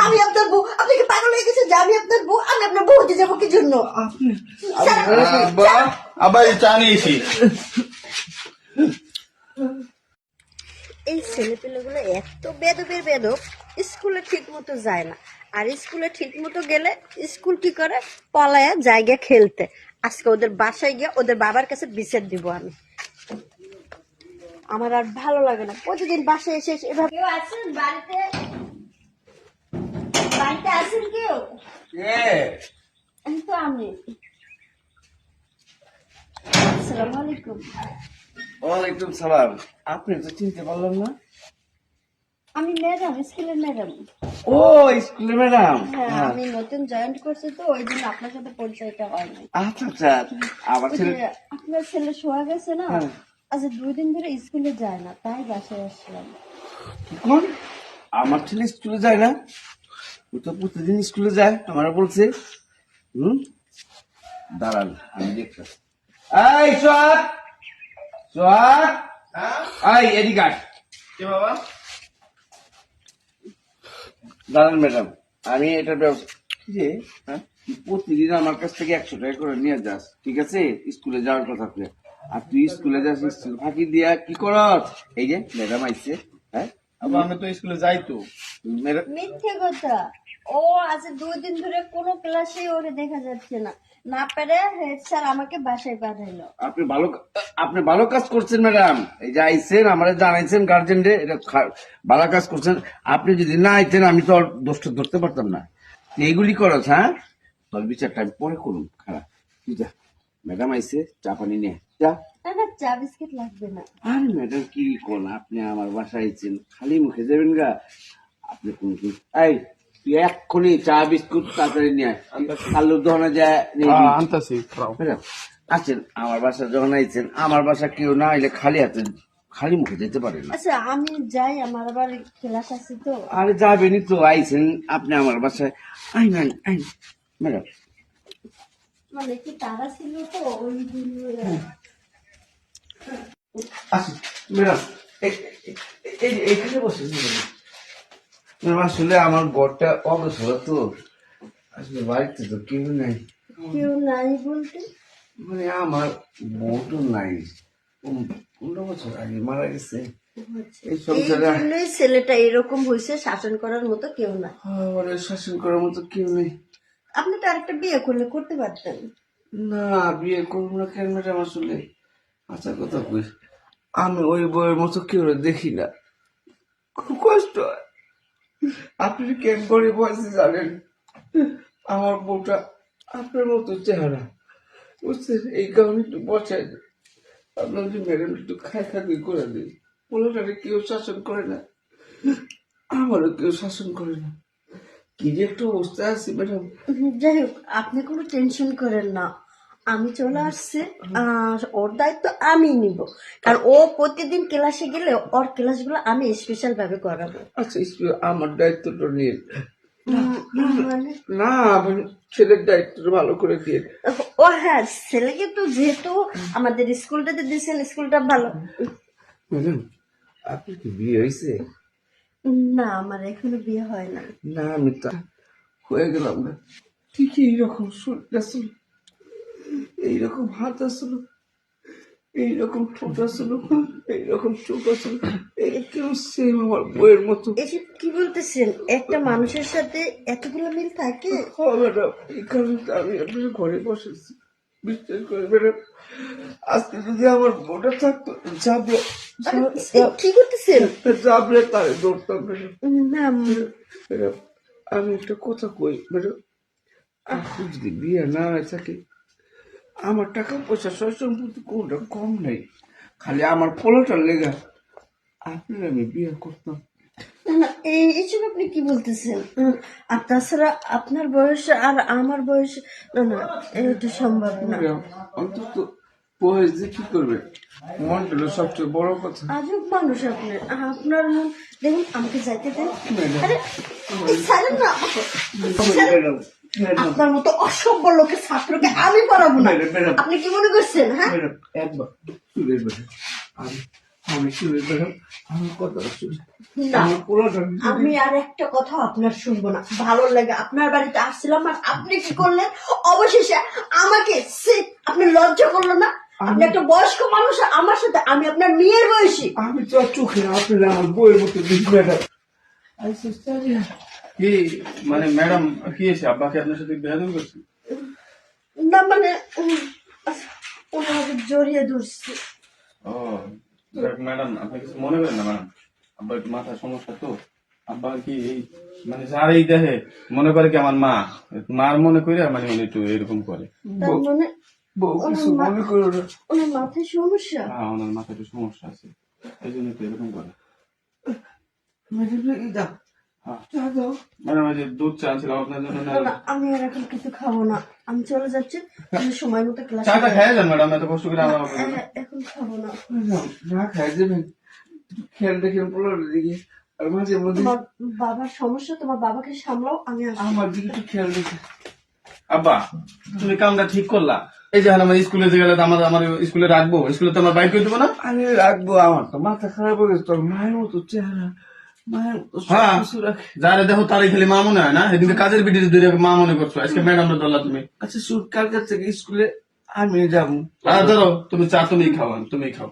আমি আপনার বউ, আপনি কি পাগল হয়ে গেছেন যে আমি আপনার বউ? আমি আপনার বউ হতে যাবো কি জন্য? আবার চা নিয়েছি। এই ছেলেপেলেগুলো এত বেদবের বেদব, স্কুলে ঠিক মতো যায় না, আর স্কুলে ঠিক মতো গেলে স্কুল কি করে, পলায়া জায়গা খেলতে। আজকে ওদের বাসায় গিয়ে ওদের বাবার কাছে বিচার দিব আমি। আমার আর ভালো লাগে না প্রতিদিন বাসায় এসে এসে এভাবে। কেউ আছেন বাড়িতে? বাড়িতে আছেন কেউ? আমি তো আমি। আসসালামু আলাইকুম। ওয়ালাইকুম সালাম। আপনি তো চিনতে পারলাম না। আমি ম্যাডাম, স্কুলের ম্যাডাম। ও স্কুলের ম্যাডাম। হ্যাঁ, আমি নতুন জয়েন করছি তো ওই জন্য আপনার সাথে পরিচয়টা হয় না। আচ্ছা আচ্ছা, আমার ওই ছেলে যে আপনার ছেলে শোয়া গেছে না, হ্যাঁ। আচ্ছা 2 দিন ধরে স্কুলে যায় না, তাই বাসায় আসলাম। কোন? আমার ছেলে স্কুলে যায় না? ও তো প্রতিদিন স্কুলে যায়, আমার বলছে। দাঁড়ান আমি দেখতেছি। এই সোহাগ, সোহাগ, এই এদিকে আয়। কি বাবা? দাঁড়ান ম্যাডাম, আমি এটার ব্যবস্থা কি যে প্রতিদিন আমার কাছ থেকে 100 টাকা করে নিয়ে যাস, ঠিক আছে? স্কুলে যাওয়ার কথা করে, আর তুই স্কুলে যাস, স্কুল ফাঁকি দিয়া কি করস? এই যে ম্যাডাম আইছে, হ্যাঁ আবার আমি তো স্কুলে যাই তো। ম্যাডাম মিথ্যে কথা। ও আজ 2 দিন ধরে কোনো ক্লাসে ওরে দেখা যাচ্ছে না, না পেরে হেড স্যার আমাকে বাসায় পাঠাইলো। আপনি ভালো কাজ করছেন ম্যাডাম। এই যে আইছেন আমার জানাইছেন গার্জেন রে, এটা ভালো কাজ করছেন। আপনি যদি না আইতেন আমি তো আর দোষটা ধরতে পারতাম না। এইগুলি করছ, হ্যাঁ? তোর বিচারটা আমি পরে করুন, খারাপ। তুই যা, ম্যাডাম আইছে, চা পানি নিয়ে যা। না না, চা বিস্কিট লাগবে না। আরে ম্যাডাম কি কোন, আপনি আমার বাসায় আইছেন, খালি মুখে যাবেন গা? আপনি কোন কি, এই তুই এক্ষুনি চা বিস্কুট তাড়াতাড়ি নিয়ে আয়, আলুর দোকানে যায় নিয়ে দিবি। আনতাছি। ম্যাডাম আছেন আমার বাসা, যখন আইছেন আমার বাসা কেউ না আইলে খালি হাতে খালি মুখে যেতে পারে না। আচ্ছা আমি যাই, আমার আবার ক্লাস আছে তো। আরে যাবেনই তো, আইছেন আপনি আমার বাসায়, আই নাই আই ম্যাডাম। মানে কি তারা ছিল তো ওই জন্য। আসুন ম্যাডাম, এখানে বসেন ম্যাডাম। আসলে আমার ঘরটা অগোছালো তো, আসলে বাড়িতে তো কেউ নাই। কেউ নাই বলতে? মানে আমার বউটো নাই, 15 বছর আগে মারা গেছে। এই এই সংসারে জন্যই ছেলেটা এরকম হয়েছে, শাসন করার মতো কেউ না। আমার শাসন করার মতো কেউ নেই। আপনি তো আরেকটা বিয়ে করলে করতে পারতেন। না, বিয়ে করবো না কেন ম্যাডাম? আসলে আচ্ছা কথা কই, আমি ওই বইয়ের মতো কেউ দেখি না, খুব কষ্ট হয়। আপনি কেন করে বয়সে জানেন, আমার বউটা আপনার মতো চেহারা, বুঝছেন? এই কারণে একটু বসাই দেয়। আপনার যে ম্যাডাম একটু খাই করে দিই, পোলাটারে কেউ শাসন করে না, আমারও কেউ শাসন করে না। কি যে একটা অবস্থায় আছি ম্যাডাম। যাই হোক, আপনি কোনো টেনশন করেন না, আমি চলে আসছি। আর ওর দায়িত্ব আমি নিব, কারণ ও প্রতিদিন ক্লাসে গেলে ওর ক্লাসগুলো আমি স্পেশাল ভাবে করাবো। আচ্ছা আমার দায়িত্বটা নিয়ে মানে না, আমার ছেলের দায়িত্বটা ভালো করে দিয়ে। ও হ্যাঁ, ছেলেকে তো যেহেতু আমাদের স্কুলটাতে দিয়েছেন, স্কুলটা ভালো। ম্যাডাম আপনার কি বিয়ে হয়েছে? না, আমার এখনো বিয়ে হয় না। না আমি তা হয়ে গেলাম না, ঠিকই এইরকম শরীর আসলো, এইরকম হাত আসলো, এইরকম ঠোঁট আসলো, এইরকম চোখ আসলো, একদম সেম আমার বইয়ের মতো। এসব কি বলতেছেন? একটা মানুষের সাথে এতগুলো মিল থাকে? হ্যাঁ ম্যাডাম, এই কারণে তো আমি আপনার ঘরে বসেছি। বিশ্বাস করে ম্যাডাম, আজকে যদি আমার বোটা থাকতো, যাবে কি করতেছেন? যাবে তারে ধরতাম ম্যাডাম। না ম্যাডাম আমি একটা কথা কই ম্যাডাম, আপনি যদি বিয়ে না হয়ে থাকে, আমার টাকা পয়সা সয় সম্পত্তি কোনটা কম নেই, খালি আমার পোলাটার লেগা আপনার আমি বিয়ে করতাম। না না, এইসব আপনি কি বলতেছেন? আর তাছাড়া আপনার বয়স আর আমার বয়স, না না, এটা সম্ভব না। ম্যাডাম অন্তত বয়স দিয়ে কি করবে, মনটা হলো সবচেয়ে বড় কথা। আজব মানুষ আপনি। আপনার মন দেখুন, আমাকে যাইতে দেন। ম্যাডাম আরে এই ছাড়েন না। ম্যাডাম ম্যাডাম আপনার মতো অসভ্য লোকের ছাত্রকে আমি পড়াবো না। Madam, madam. আপনি কি মনে করছেন? হ্যাঁ, ম্যাডাম একবার চুলের বেড়ে আমি শুনে ম্যাডাম আমার কথা শুনে না আমার পোলাটা আমি আর একটা কথা আপনার শুনবো না, ভালো লাগে আপনার বাড়িতে আসছিলাম আর আপনি কি করলেন অবশেষে আমাকে আপনি লজ্জা করলো না? আপনি একটা বয়স্ক মানুষ আমার সাথে, আমি আপনার মেয়ের বয়সী। আমি তো আর চোখে আপনি আমার বইয়ের মতো দেখি ম্যাডাম কি মানে ম্যাডাম কি হয়েছে, আব্বাকে আপনার সাথে বেয়াদবি করছে? না মানে উনি আমাকে জড়িয়ে ধরছে। ও দেখ ম্যাডাম, আপনি কিছু মনে করেন না ম্যাডাম, আব্বা একটু মাথার সমস্যা তো। আব্বা কি এই মানে যার এই দেখে মনে করে কি আমার মা, মার মনে করে মানে উনি একটু এরকম করে। তার মানে বউ কিছু মনে করো না ওনার মাথায় সমস্যা। হ্যাঁ, ওনার মাথায় একটু সমস্যা আছে, এই জন্য তো এরকম করে। ম্যাডাম দাও হ্যাঁ চা দাও ম্যাডাম, ওই যে দুধ চা ছিল আপনার জন্য না, না, আমি আর এখন কিছু খাবো না, আমি চলে যাচ্ছি, আমি সময় মতো ক্লাস চাটা খেয়ে যান ম্যাডাম, এত কষ্ট করে আমার এখন খাবো না। না খাই দেবেন খেয়াল দেখেন পোলার দিকে আর মাঝে মধ্যে তোমার বাবার সমস্যা, তোমার বাবাকে সামলাও, আমি আসছি। আমার দিকে একটু খেয়াল রেখে আব্বা তুমি কামটা ঠিক করলা, এই যে আমার স্কুলে যে গেলে তো আমার আমার স্কুলে রাখবো, স্কুলে তো আমার বাইক করে দেবো না। আমি রাখবো আমার তো মাথা খারাপ হয়ে গেছে তোর মায়ের মতো চেহারা মায়ের মতো হ্যাঁ কিছু রাখে যারে দেখো তারই খালি মা মনে হয় না, সেদিনকে কাজের বিটির দূরে মা মনে করছো, আজকে ম্যাডামরা ধরলা তুমি। আচ্ছা শুট কালকার থেকে স্কুলে আমি যাবো ধরো তুমি চা তুমি খাও, তুমি খাও।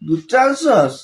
দুধ চা সস